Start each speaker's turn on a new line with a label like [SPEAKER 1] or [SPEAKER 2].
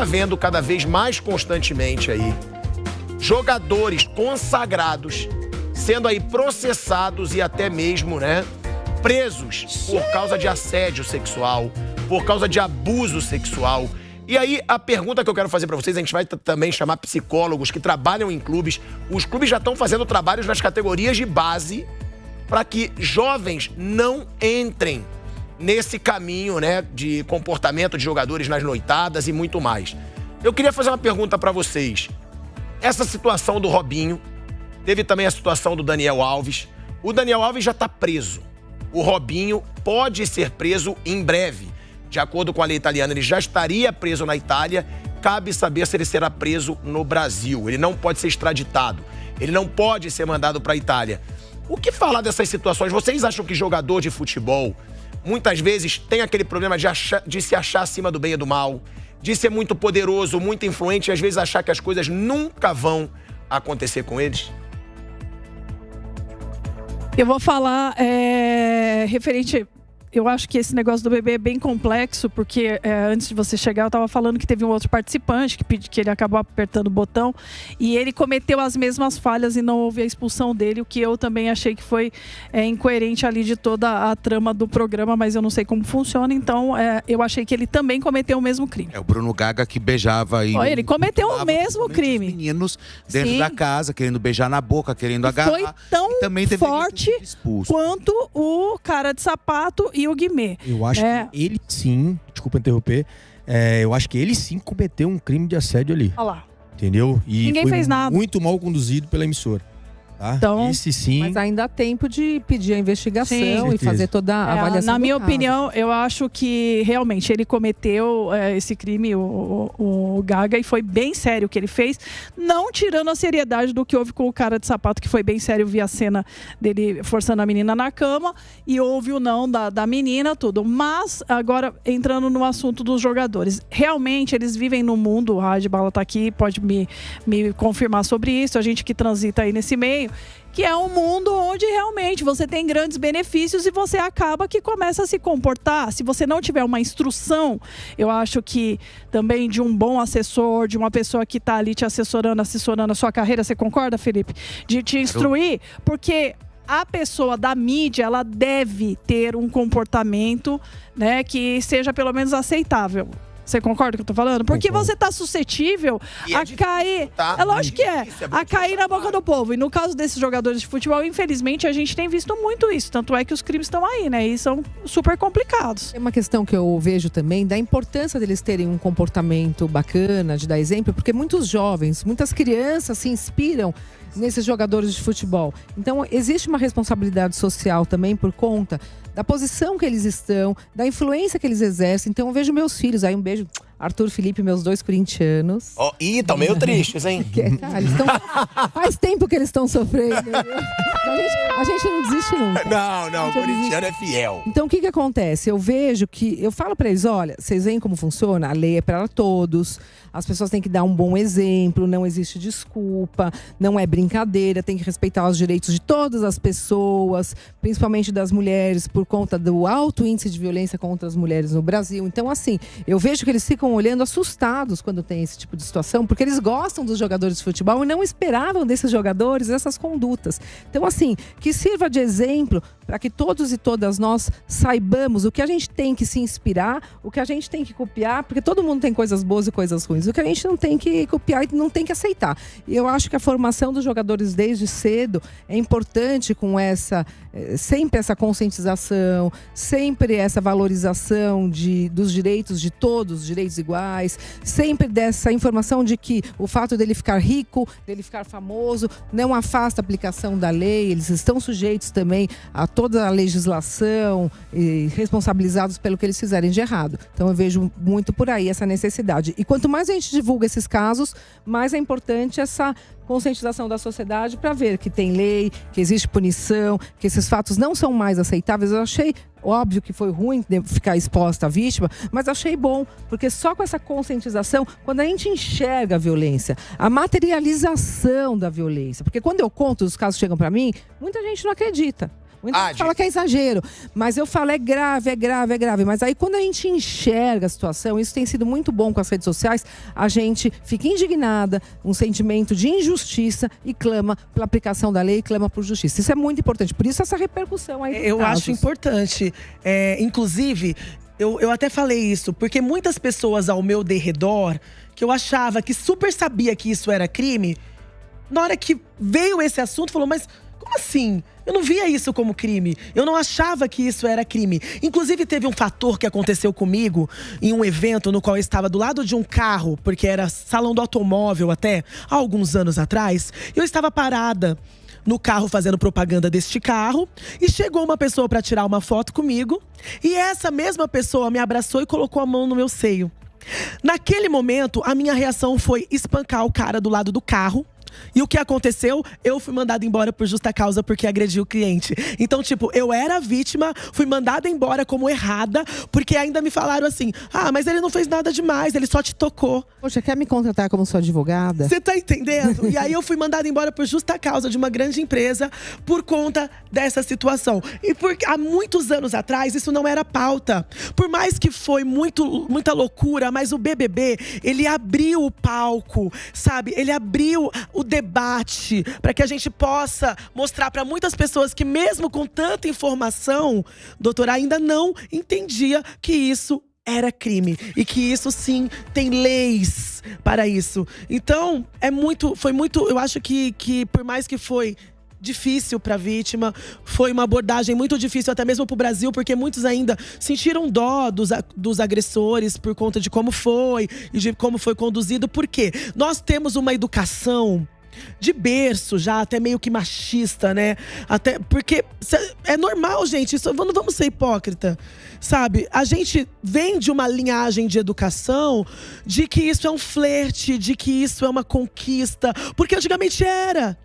[SPEAKER 1] tá vendo cada vez mais constantemente aí jogadores consagrados sendo aí processados e até mesmo, né, presos por causa de assédio sexual, por causa de abuso sexual. E aí, a pergunta que eu quero fazer pra vocês, a gente vai também chamar psicólogos que trabalham em clubes. Os clubes já estão fazendo trabalhos nas categorias de base para que jovens não entrem nesse caminho, né, de comportamento de jogadores nas noitadas e muito mais. Eu queria fazer uma pergunta pra vocês. Essa situação do Robinho, teve também a situação do Daniel Alves. O Daniel Alves já está preso. O Robinho pode ser preso em breve. De acordo com a lei italiana, ele já estaria preso na Itália. Cabe saber se ele será preso no Brasil. Ele não pode ser extraditado. Ele não pode ser mandado para a Itália. O que falar dessas situações? Vocês acham que jogador de futebol, muitas vezes, tem aquele problema de se achar acima do bem e do mal, de ser muito poderoso, muito influente e às vezes achar que as coisas nunca vão acontecer com eles?
[SPEAKER 2] Eu vou falar referente... Eu acho que esse negócio do bebê é bem complexo, porque antes de você chegar, eu estava falando que teve um outro participante que ele acabou apertando o botão e ele cometeu as mesmas falhas e não houve a expulsão dele, o que eu também achei que foi incoerente ali de toda a trama do programa, mas eu não sei como funciona, então eu achei que ele também cometeu o mesmo crime.
[SPEAKER 3] É o Bruno Gaga que beijava aí.
[SPEAKER 2] Ele cometeu o mesmo crime.
[SPEAKER 3] Os meninos dentro da casa, querendo beijar na boca, querendo agarrar.
[SPEAKER 2] Foi tão
[SPEAKER 3] também
[SPEAKER 2] forte quanto o cara de sapato e o Guimê.
[SPEAKER 4] Eu acho que ele sim, desculpa interromper, eu acho que ele sim cometeu um crime de assédio ali.
[SPEAKER 2] Olha lá.
[SPEAKER 4] Entendeu? E
[SPEAKER 2] ninguém fez nada.
[SPEAKER 4] Muito mal conduzido pela emissora. Tá?
[SPEAKER 2] Então,
[SPEAKER 4] esse sim.
[SPEAKER 5] Mas ainda há tempo de pedir a investigação e fazer toda a avaliação.
[SPEAKER 2] Na minha opinião, eu acho que realmente ele cometeu esse crime, o Gaga, e foi bem sério o que ele fez, não tirando a seriedade do que houve com o cara de sapato, que foi bem sério. Eu vi a cena dele forçando a menina na cama e houve o não da menina, tudo. Mas, agora, entrando no assunto dos jogadores, realmente eles vivem num mundo, a Rádio Bala tá aqui, pode me confirmar sobre isso, a gente que transita aí nesse meio, que é um mundo onde realmente você tem grandes benefícios e você acaba que começa a se comportar. Se você não tiver uma instrução, eu acho que também de um bom assessor, de uma pessoa que está ali te assessorando a sua carreira, você concorda, Felipe? De te instruir, porque a pessoa da mídia, ela deve ter um comportamento, né, que seja pelo menos aceitável. Você concorda com o que eu tô falando? Porque você tá suscetível a cair.
[SPEAKER 1] Tá?
[SPEAKER 2] É lógico que a cair na boca do povo. E no caso desses jogadores de futebol, infelizmente, a gente tem visto muito isso. Tanto é que os crimes estão aí, né? E são super complicados.
[SPEAKER 5] Tem uma questão que eu vejo também da importância deles terem um comportamento bacana, de dar exemplo, porque muitos jovens, muitas crianças se inspiram nesses jogadores de futebol. Então, existe uma responsabilidade social também por conta da posição que eles estão, da influência que eles exercem. Então, eu vejo meus filhos, aí um beijo, Arthur, Felipe, meus 2 corintianos.
[SPEAKER 1] Estão meio tristes, hein?
[SPEAKER 5] Eles faz tempo que eles estão sofrendo. A gente não desiste nunca.
[SPEAKER 1] Não, o corintiano é fiel.
[SPEAKER 5] Então, o que acontece? Eu vejo que, eu falo pra eles, olha, vocês veem como funciona? A lei é para todos, as pessoas têm que dar um bom exemplo, não existe desculpa, não é brincadeira, tem que respeitar os direitos de todas as pessoas, principalmente das mulheres, por conta do alto índice de violência contra as mulheres no Brasil. Então, assim, eu vejo que eles ficam olhando assustados quando tem esse tipo de situação, porque eles gostam dos jogadores de futebol e não esperavam desses jogadores essas condutas. Então, assim, que sirva de exemplo para que todos e todas nós saibamos o que a gente tem que se inspirar, o que a gente tem que copiar, porque todo mundo tem coisas boas e coisas ruins. O que a gente não tem que copiar e não tem que aceitar. E eu acho que a formação dos jogadores desde cedo é importante, com sempre essa conscientização, sempre essa valorização dos direitos de todos, direitos iguais, sempre dessa informação de que o fato dele ficar rico, dele ficar famoso, não afasta a aplicação da lei, eles estão sujeitos também a toda a legislação e responsabilizados pelo que eles fizerem de errado. Então eu vejo muito por aí essa necessidade. E quanto mais a gente divulga esses casos, mais é importante essa conscientização da sociedade para ver que tem lei, que existe punição, que esses fatos não são mais aceitáveis. Eu achei óbvio que foi ruim ficar exposta à vítima, mas achei bom, porque só com essa conscientização, quando a gente enxerga a violência, a materialização da violência, porque quando eu conto, os casos chegam para mim, muita gente não acredita. Muita gente fala que é exagero, mas eu falo, é grave, é grave, é grave. Mas aí quando a gente enxerga a situação, isso tem sido muito bom com as redes sociais, a gente fica indignada, um sentimento de injustiça e clama pela aplicação da lei, clama por justiça. Isso é muito importante, por isso essa repercussão aí dos
[SPEAKER 6] Eu
[SPEAKER 5] casos.
[SPEAKER 6] acho importante, inclusive, eu até falei isso, porque muitas pessoas ao meu derredor, que eu achava que super sabia que isso era crime, na hora que veio esse assunto, falou, mas como assim? Eu não via isso como crime. Eu não achava que isso era crime. Inclusive, teve um fator que aconteceu comigo em um evento no qual eu estava do lado de um carro, porque era salão do automóvel até, há alguns anos atrás. Eu estava parada no carro fazendo propaganda deste carro e chegou uma pessoa para tirar uma foto comigo. E essa mesma pessoa me abraçou e colocou a mão no meu seio. Naquele momento, a minha reação foi espancar o cara do lado do carro. E o que aconteceu? Eu fui mandada embora por justa causa porque agredi o cliente. Então, tipo, eu era vítima, fui mandada embora como errada, porque ainda me falaram assim, mas ele não fez nada demais, ele só te tocou.
[SPEAKER 5] Poxa, quer me contratar como sua advogada?
[SPEAKER 6] Você tá entendendo? E aí eu fui mandada embora por justa causa de uma grande empresa por conta dessa situação. E porque há muitos anos atrás isso não era pauta. Por mais que foi muita loucura, mas o BBB, ele abriu o palco, sabe? Ele abriu o debate para que a gente possa mostrar para muitas pessoas que mesmo com tanta informação, doutora, ainda não entendia que isso era crime. E que isso sim, tem leis para isso. Então, foi muito, eu acho que por mais que foi difícil para a vítima, foi uma abordagem muito difícil até mesmo para o Brasil, porque muitos ainda sentiram dó dos agressores por conta de como foi e de como foi conduzido. Por quê? Nós temos uma educação de berço já, até meio que machista, né? Até porque é normal, gente, isso, não vamos ser hipócrita, sabe? A gente vem de uma linhagem de educação de que isso é um flerte, de que isso é uma conquista, porque antigamente era.